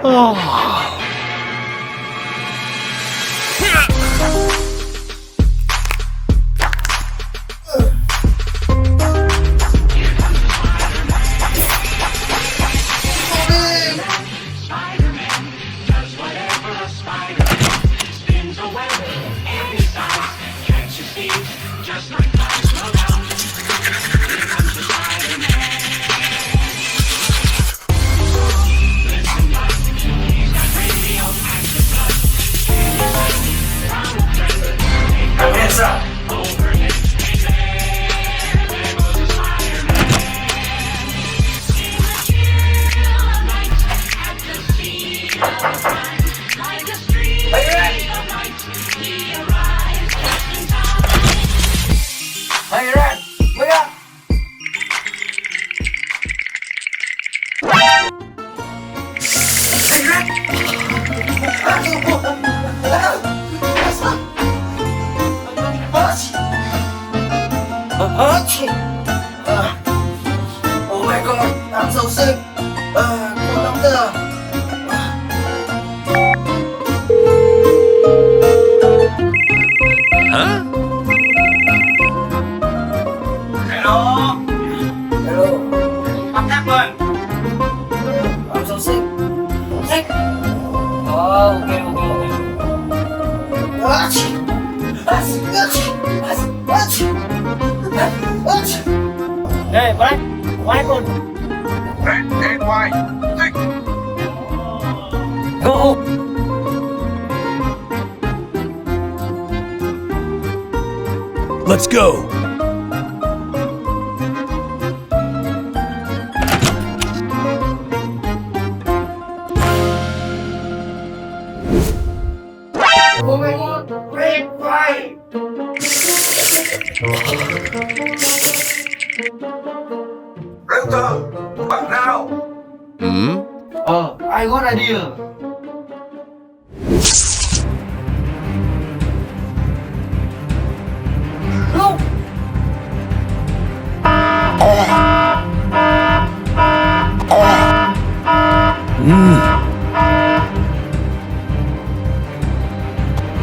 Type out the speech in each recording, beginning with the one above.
Oh my god, I'm so sick. Call doctor. Huh? Hello. What happened? I'm so sick. Sick? Oh, okay. Hey, what happened? Red and white. Sick. Go. Let's go. Oh my god, red, white. Router, back now. I got idea. Look.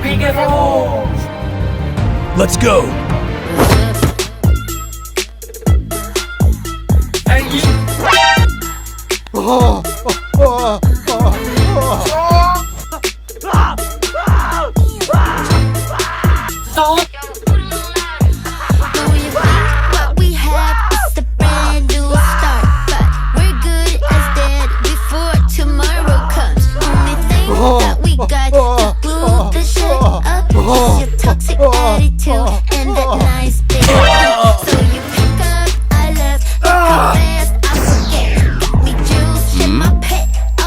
Becareful. Let's go. What we have is a brand new start, but we're good as dead before tomorrow comes. Only thing that we got to glue the shit up is your toxic attitude and that nice big bump. So you pick up, I left, pick up fast, I forget. Got me juice in my pet, I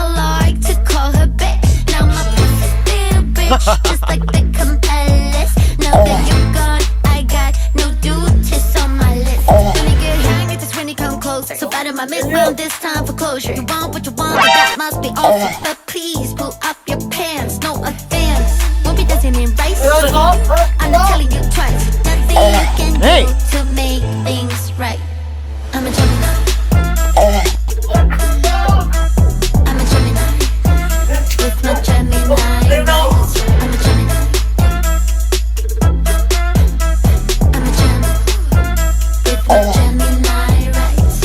like to call her back. Now my pussy's still rich, just like the Palace. Now that you're gone, I got no duties on my list. When you get high, get this when you come closer. So bad my miss round this time for closure. You want what you want, but that must be awful. But please pull up your pants, no offense. Won't be dancing in rice. I'm not telling you twice. Nothing you can do to make things right. I'm a Gemini. I'm a Gemini. With my Gemini. I'm a Gemini. I'm a gem with my Gemini rights.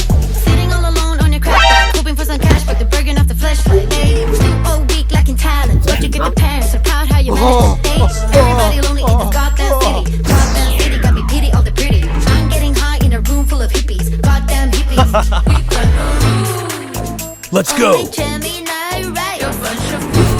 Sitting all alone on your crack back, hoping for some cash, but they're burning off the fleshlight. Hey, still all weak, lacking talent. But you get the parents, so proud how you manage the days. Everybody lonely in this goddamn city. Goddamn city got me pity all the pretty. I'm getting high in a room full of hippies. Goddamn hippies. Let's go. Gemini right. You're a bunch of fools.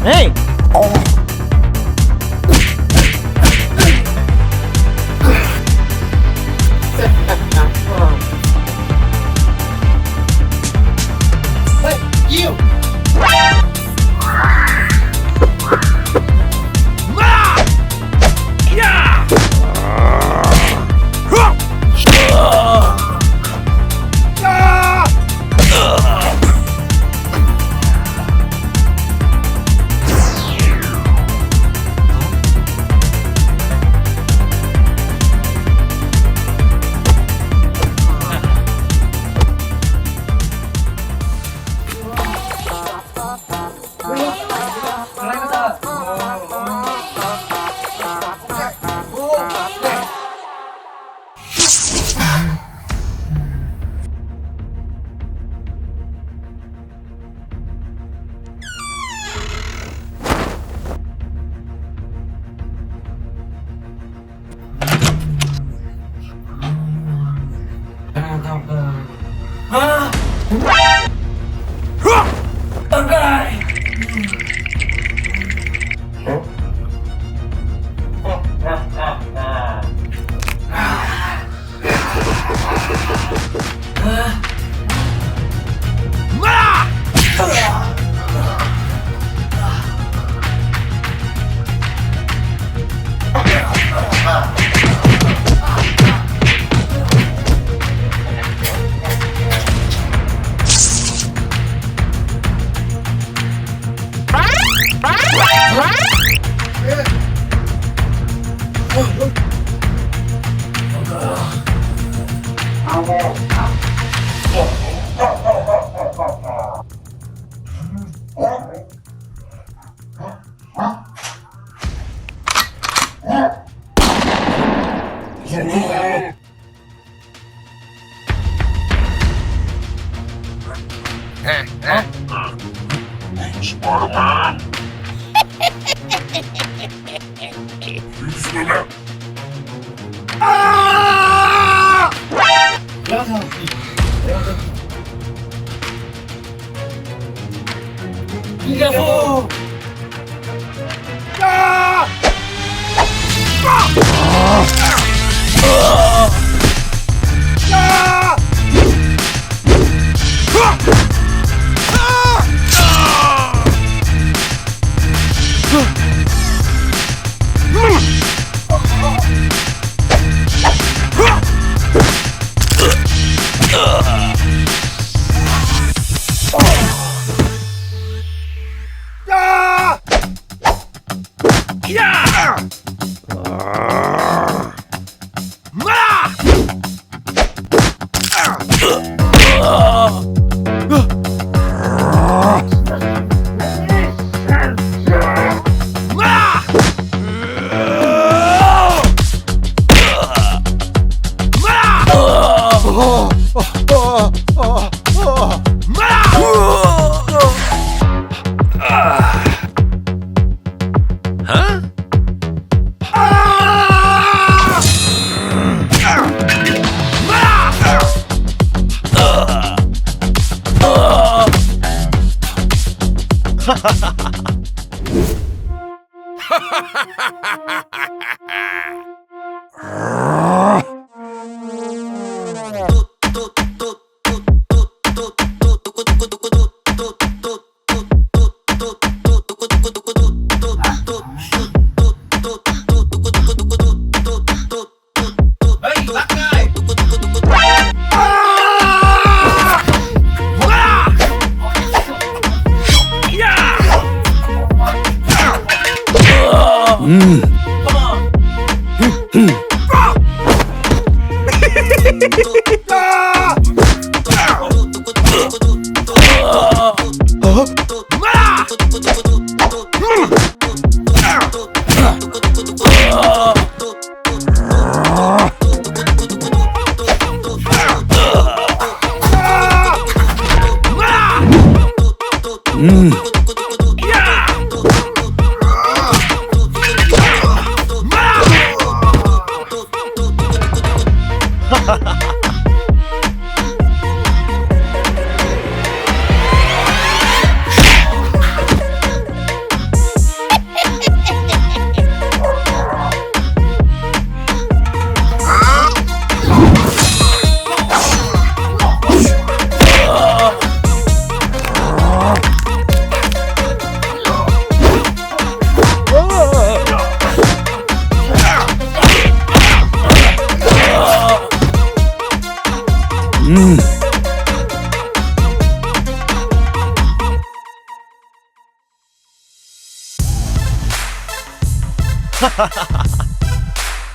Hey. You. Yeah! Spider-Man. You swim out. Becareful!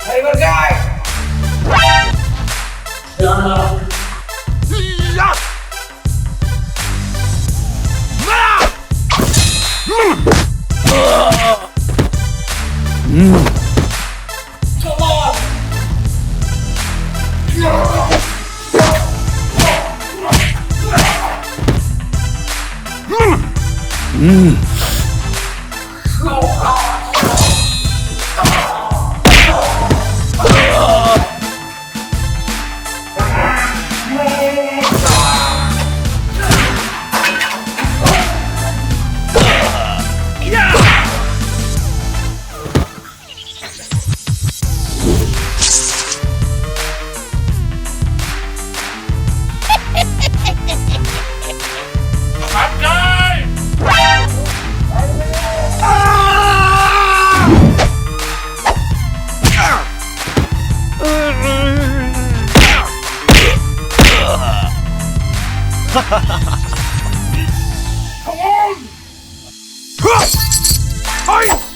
Hey, good guy. Come on. Come on! Hi!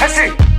I see.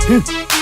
Mm.